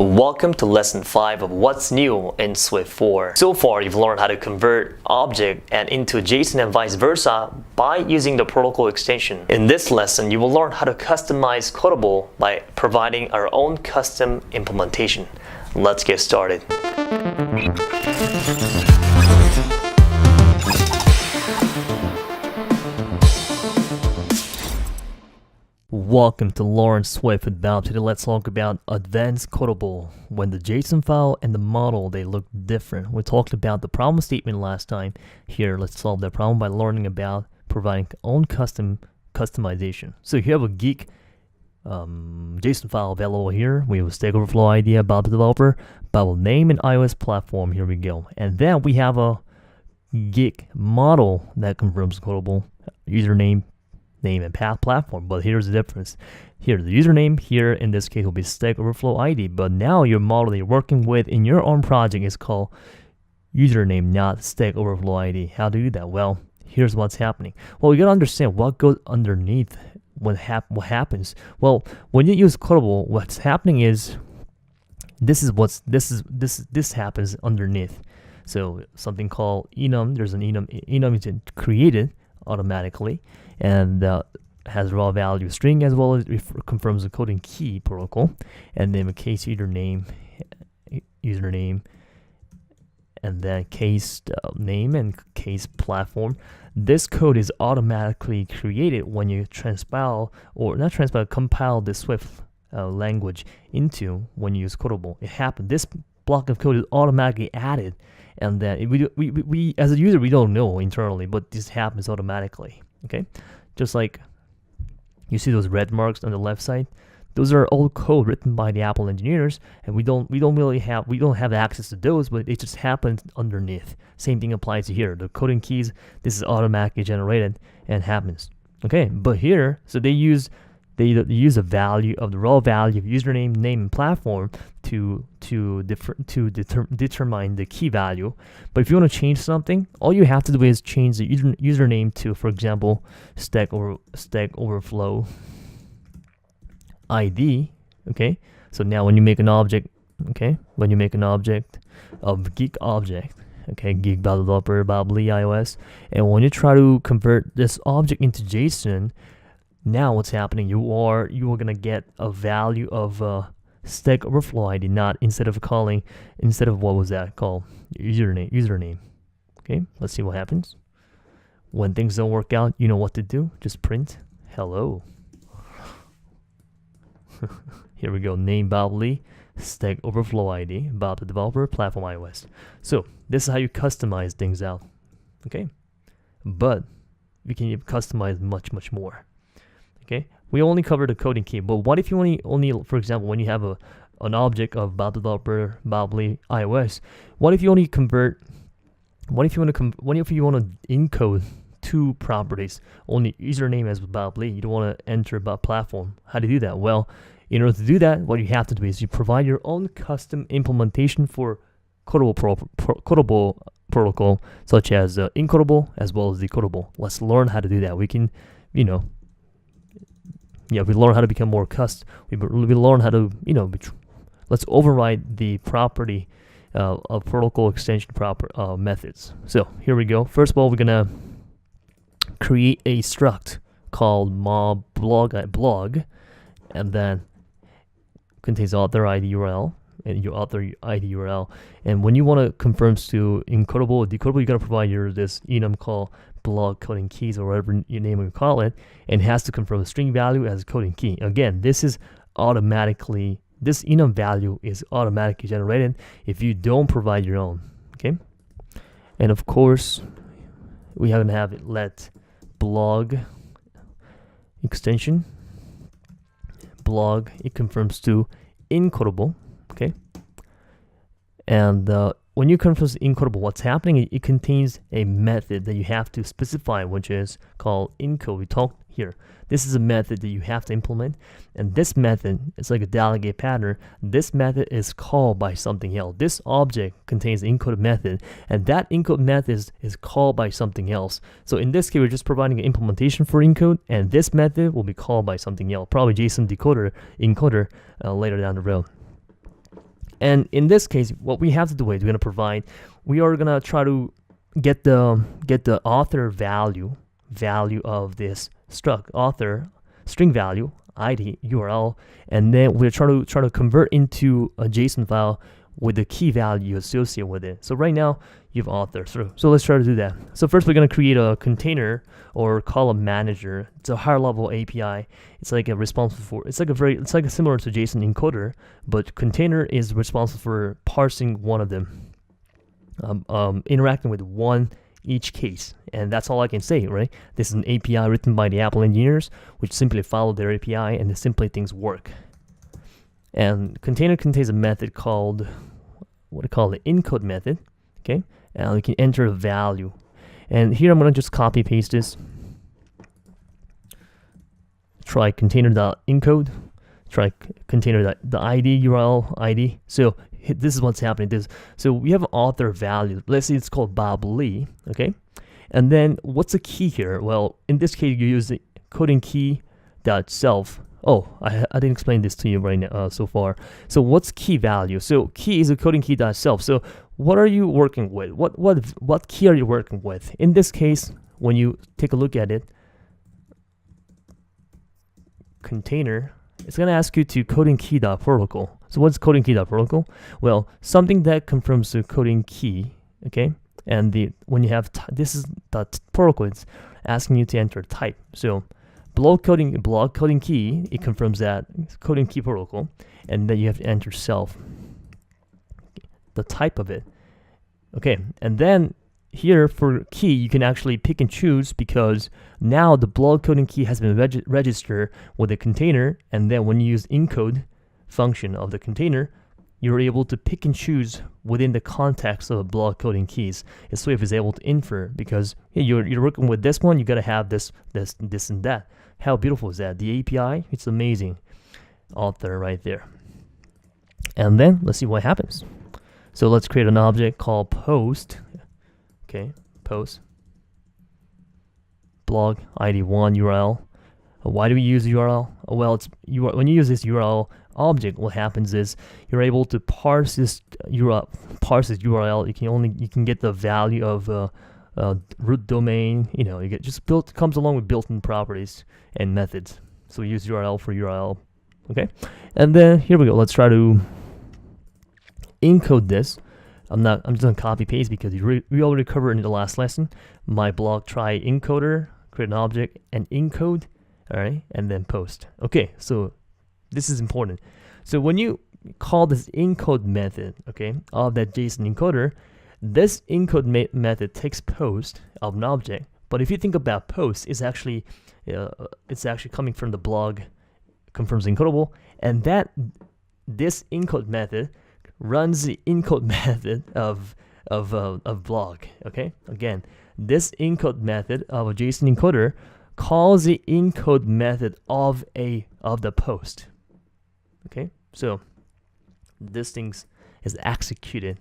Welcome to lesson 5 of what's new in Swift 4. So far, you've learned how to convert object and into JSON and vice versa by using the protocol extension. In this lesson, you will learn how to customize Codable by providing our own custom implementation. Let's get started. Welcome to Learn Swift with Bob. Today let's talk about advanced Codable. When the JSON file and the model, they look different. We talked about the problem statement last time. Here, let's solve that problem by learning about providing own customization. So you have a geek JSON file available here. We have a Stack Overflow ID about the developer, Bible name, and iOS platform. Here we go. And then we have a geek model that confirms Codable, username, name, and path platform. But here's the difference. Here, the username here in this case will be Stack Overflow ID, but now your model that you're working with in your own project is called username, not Stack Overflow ID. How do you do that? Well, here's what's happening. Well, you gotta understand what goes underneath what happens. Well, when you use Codable, what's happening is this happens underneath. So something called enum. There's an enum is created automatically and has raw value string as well as confirms the coding key protocol, and then a case username, and then case name and case platform. This code is automatically created when you compile the Swift language into when you use Codable. It happened. This block of code is automatically added, and then we as a user we don't know internally, but this happens automatically. Okay, just like you see those red marks on the left side, those are all code written by the Apple engineers, and we don't have access to those, but it just happens underneath. Same thing applies to here. The coding keys, this is automatically generated and happens. Okay, but here, so they use a value of the raw value of username, name, and platform to determine the key value. But if you want to change something, all you have to do is change the username to, for example, Stack Overflow ID. Okay, so now when you make an object, of geek object, okay, geek developer iOS, and when you try to convert this object into JSON, now what's happening? You are gonna get a value of Stack Overflow ID, instead of what was that called, username. Okay, let's see what happens when things don't work out. You know what to do. Just print hello. Here we go. Name Bob Lee, Stack Overflow ID, Bob the developer, platform iOS. So this is how you customize things out. Okay, but we can customize much more. Okay, we only covered the coding key, but what if you only for example, when you have an object of Bob developer, Bob Lee, iOS, what if you want to encode two properties, only username as Bob Lee, you don't want to enter Bob platform? How do you do that? Well, in order to do that, what you have to do is you provide your own custom implementation for Codable protocol, such as encodable as well as decodable. Let's learn how to do that. We can, we learn how to become more custom. We learn how to, let's override the property of protocol extension methods. So here we go. First of all, we're gonna create a struct called mob blog, and then contains author ID URL and your author ID URL. And when you want to confirm to encodable or decodable, you gotta provide this enum called blog coding keys, or whatever you name or call it, and has to confirm the string value as a coding key. Again, this enum value is automatically generated if you don't provide your own. Okay, and of course we have to have it let blog extension blog, it confirms to encodable. Okay, and when you confirm encodable, what's happening? It contains a method that you have to specify, which is called encode. We talked here. This is a method that you have to implement, and this method is like a delegate pattern. This method is called by something else. This object contains the encode method, and that encode method is called by something else. So in this case, we're just providing an implementation for encode, and this method will be called by something else, probably JSON encoder later down the road. And in this case, what we have to do is we are gonna try to get the author value of this struct author string value ID URL, and then we're trying to convert into a JSON file with the key value associated with it. So right now you have author. So let's try to do that. So first we're going to create a container or column manager. It's a higher level API. It's like responsible for, it's like similar to JSON encoder, but container is responsible for parsing one of them, interacting with one each case. And that's all I can say, right? This is an API written by the Apple engineers, which simply follow their API and simply things work. And container contains a method called, what I call the encode method, okay? And we can enter a value. And here I'm gonna just copy paste this. Try container.encode, try container.the ID, URL ID. So this is what's happening. So we have an author value. Let's say it's called Bob Lee, okay? And then what's the key here? Well, in this case, you use the coding key.self. Oh, I didn't explain this to you right now so far. So what's key value? So key is a coding key.self. So what are you working with? What key are you working with? In this case, when you take a look at it, container, it's gonna ask you to coding key.protocol. So what's coding key.protocol? Well, something that confirms the coding key, okay? And when you have this is the protocol, it's asking you to enter type. So block coding key, it confirms that coding key protocol, and then you have to enter self, the type of it. Okay, and then here for key, you can actually pick and choose, because now the block coding key has been registered with a container, and then when you use encode function of the container, you're able to pick and choose within the context of block coding keys. And Swift is able to infer, because you're working with this one, you gotta have this, and that. How beautiful is that? The API, it's amazing. Author right there. And then let's see what happens. So let's create an object called post. Okay, post. Blog ID1 URL. Why do we use URL? Well, when you use this URL object, what happens is you're able to parse this URL. You can get the value of root domain. You know, you get comes along with built-in properties and methods. So we use URL for URL. Okay, and then here we go. Let's try to encode this. I'm just gonna copy paste because we already covered in the last lesson. My blog try encoder, create an object and encode. All right, and then post. Okay, so this is important. So when you call this encode method, okay, of that JSON encoder, this encode method takes post of an object. But if you think about post, it's actually coming from the blog confirms encodable, and this encode method runs the encode method of blog. Okay, again, this encode method of a JSON encoder calls the encode method of the post. Okay, so this thing is executed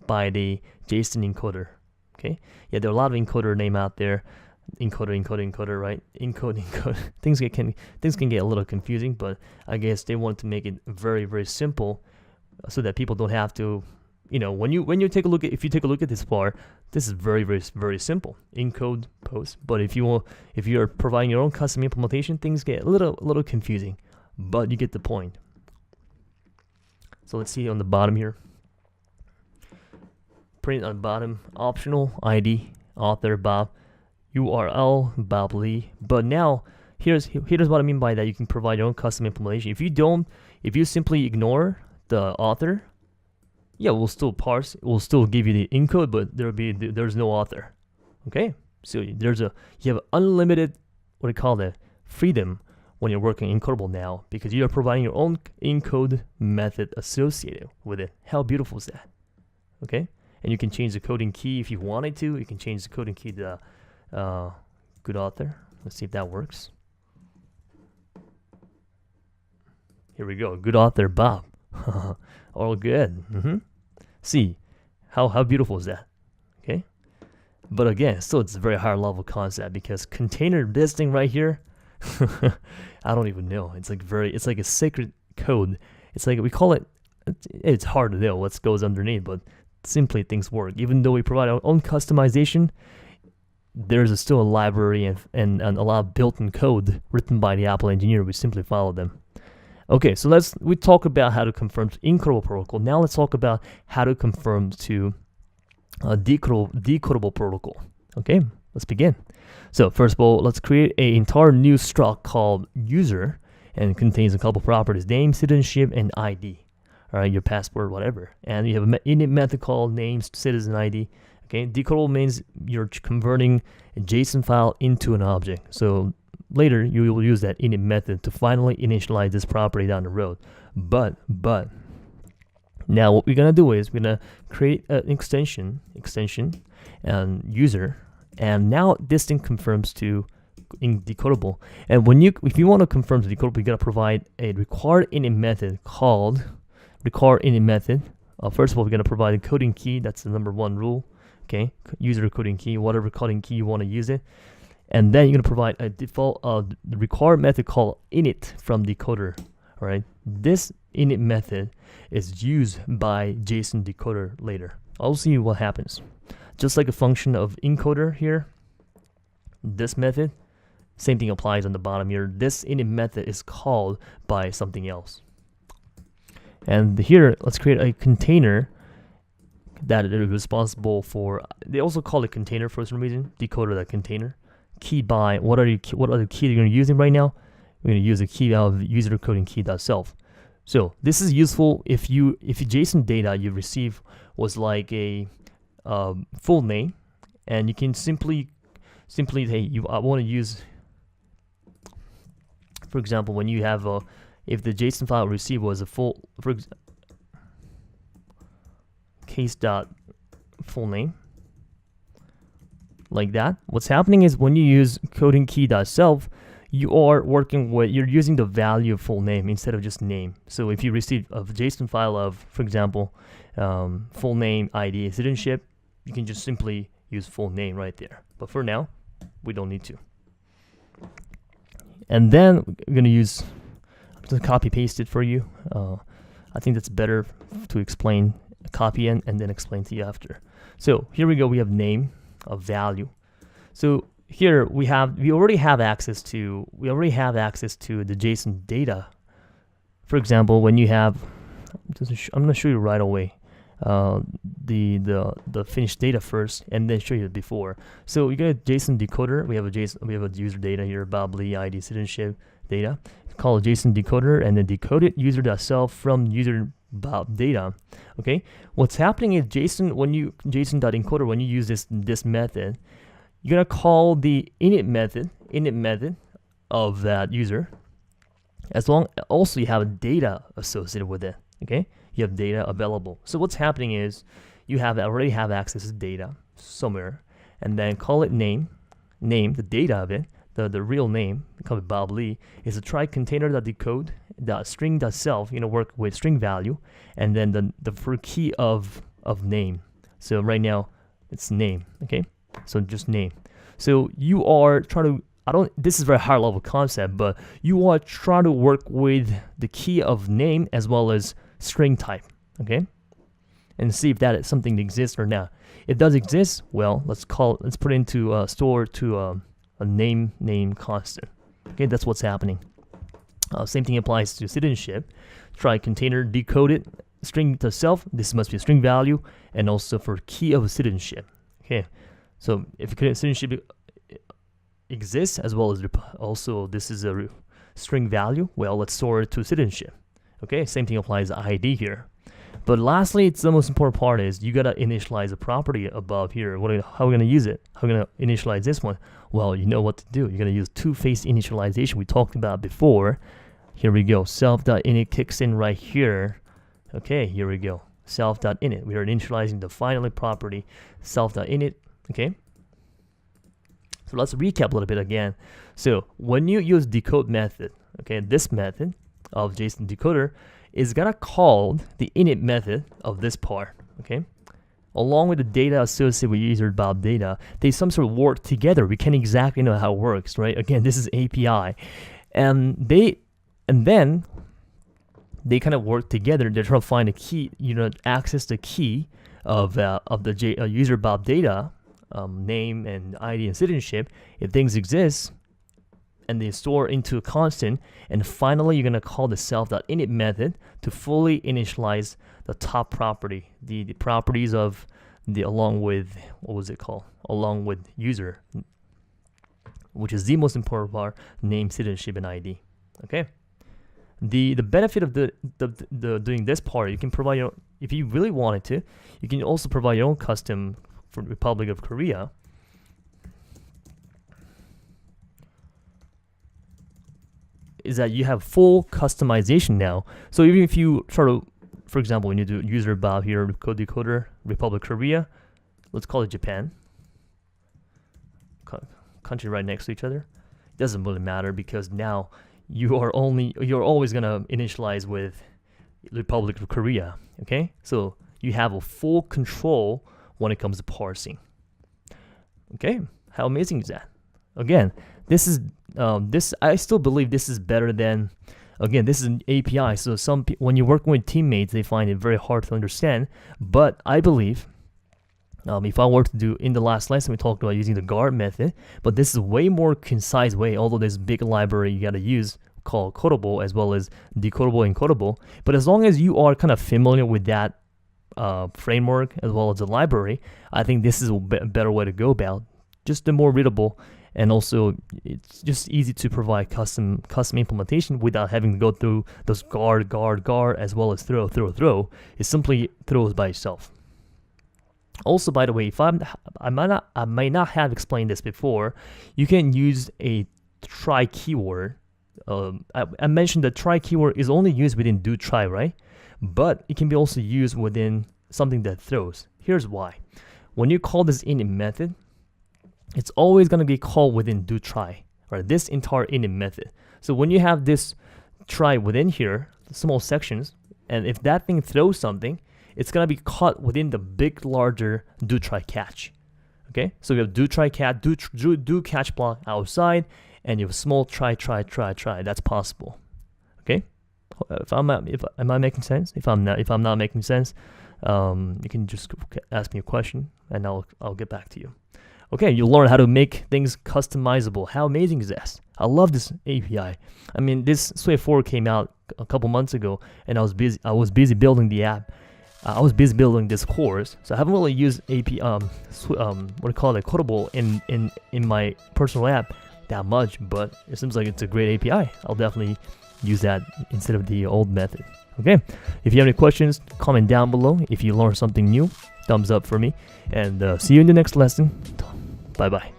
by the JSON encoder. Okay, yeah, there are a lot of encoder name out there. Encoder, right? Encode. Things can get a little confusing, but I guess they want to make it very, very simple, so that people don't have to, when you take a look at, if you take a look at this part, this is very, very, very simple. Encode post. But if you're providing your own custom implementation, things get a little confusing, but you get the point. So let's see on the bottom here. Print on the bottom, optional ID, author Bob, URL Bob Lee. But now here's what I mean by that. You can provide your own custom implementation. If you simply ignore the author, yeah, we'll still parse, we'll still give you the encode, but there's no author. Okay, so you have unlimited, what do you call that, freedom when you're working in Codable now, because you are providing your own encode method associated with it. How beautiful is that? Okay, and you can change the coding key if you wanted to. You can change the coding key to good author. Let's see if that works. Here we go, good author Bob. All good. See how beautiful is that? Okay, but again, still it's a very high level concept, because container, this thing right here, I don't even know. It's like a sacred code. It's like, we call it it's hard to know what goes underneath, but simply things work. Even though we provide our own customization, there's still a library and a lot of built-in code written by the Apple engineer. We simply follow them. Okay, so we talk about how to confirm to Incodable protocol. Now let's talk about how to confirm to Decodable protocol. Okay, let's begin. So first of all, let's create an entire new struct called user, and it contains a couple properties: name, citizenship, and ID. All right, your passport, whatever. And you have an init method called name, citizen ID. Okay, decodable means you're converting a JSON file into an object. So later you will use that init method to finally initialize this property down the road. But now what we're gonna do is we're gonna create an extension and user, and now this thing confirms to Decodable. And if you want to confirm to Decodable, you gotta provide a required init method called required init method. First of all, we're gonna provide a coding key. That's the #1 rule. Okay, user coding key, whatever coding key you want to use it, and then you're gonna provide a default the required method called init from decoder. All right, this init method is used by JSON decoder later. I'll see what happens. Just like a function of encoder here, this method, same thing applies on the bottom here. This init method is called by something else. And here, let's create a container that is responsible for. They also call it container for some reason. Decoder that container. Key by what other key you're going to use right now? We're going to use a key out of user coding key.self. So this is useful if your JSON data you receive was like a full name, and you can simply hey, I want to use, for example, when you have if the JSON file received was a full, case dot full name, like that. What's happening is when you use coding key.self, you're using the value of full name instead of just name. So if you receive a JSON file of, for example, full name, ID, citizenship, you can just simply use full name right there. But for now, we don't need to. And then we're gonna use, I'm just copy paste it for you. I think that's better to explain, copy and then explain to you after. So here we go. We have name, a value. So here we already have access to the JSON data. For example, when you have, I'm gonna show you right away the finished data first, and then show you the before. So you get a JSON decoder. We have a user data here, Bobley, ID, citizenship data. Call a JSON decoder and then decode it user.self from user data. Okay, what's happening is JSON.encoder, when you use this method, you're gonna call the init method of that user, as long also you have data associated with it. Okay, you have data available. So what's happening is you already have access to data somewhere, and then call it name, the data of it, the real name, call it Bob Lee, is a try container.decode .string.self, work with string value, and then the for key of name. So right now it's name. Okay, so just name. So you are trying to, this is a very high level concept, but you are trying to work with the key of name as well as string type. Okay, and see if that is something that exists or not. If it does exist, well, let's put it into store to a name constant. Okay, that's what's happening. Same thing applies to citizenship. Try container, decode it, string to self. This must be a string value, and also for key of citizenship. Okay, so if citizenship exists as well as also this is a string value, well, let's store it to citizenship. Okay, same thing applies to ID here. But lastly, it's the most important part is you gotta initialize a property above here. How are we gonna use it? How are we gonna initialize this one? Well, you know what to do. You're gonna use two-phase initialization we talked about before. Here we go. Self.init kicks in right here. Okay, here we go. Self.init. We are initializing the final property self.init. Okay. So let's recap a little bit again. So when you use decode method, okay, this method of JSON decoder is gonna call the init method of this part. Okay. Along with the data associated with user Bob data, they some sort of work together. We can't exactly know how it works, right? Again, this is API, and then they kind of work together. They're trying to find a key, access the key of the user Bob data, name and ID and citizenship. If things exist, and they store into a constant, and finally you're gonna call the self.init method to fully initialize the top property, the properties of the along with user, which is the most important part: name, citizenship, and ID. Okay. The benefit of the doing this part, you can provide your, if you really wanted to, you can also provide your own custom for Republic of Korea. Is that you have full customization now. So even if you try to, for example, when you do user Bob here, code decoder, Republic Korea, let's call it Japan. Country right next to each other. It doesn't really matter because now you're always gonna initialize with Republic of Korea. Okay, so you have a full control when it comes to parsing. Okay, how amazing is that? Again, this is I still believe this is better than, again, this is an API. So when you're working with teammates, they find it very hard to understand. But I believe if I were to do, in the last lesson we talked about using the guard method, but this is a way more concise way. Although there's a big library you got to use called Codable as well as Decodable and Codable. But as long as you are kind of familiar with that framework as well as the library, I think this is a better way to go about. Just the more readable, and also it's just easy to provide custom implementation without having to go through those guard as well as throw. It simply throws by itself. Also, by the way, if I might not have explained this before, you can use a try keyword. I mentioned that try keyword is only used within do try, right? But it can be also used within something that throws. Here's why. When you call this init method, it's always going to be called within do try, right? This entire init method. So when you have this try within here, small sections, and if that thing throws something, it's going to be caught within the big, larger do try catch. Okay, so we have do try catch, do catch block outside, and you have small try. That's possible. Okay, am I making sense? If I'm not making sense, you can just ask me a question, and I'll get back to you. Okay, you'll learn how to make things customizable. How amazing is this? I love this API. I mean, this Swift 4 came out a couple months ago, and I was busy building the app. I was busy building this course, so I haven't really used Codable in my personal app that much. But it seems like it's a great API. I'll definitely use that instead of the old method. Okay, if you have any questions, comment down below. If you learned something new, thumbs up for me, and see you in the next lesson. Bye-bye.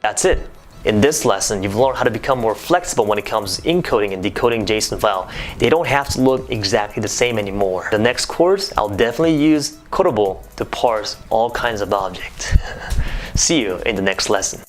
That's it. In this lesson, you've learned how to become more flexible when it comes to encoding and decoding JSON file. They don't have to look exactly the same anymore. The next course, I'll definitely use Codable to parse all kinds of objects. See you in the next lesson.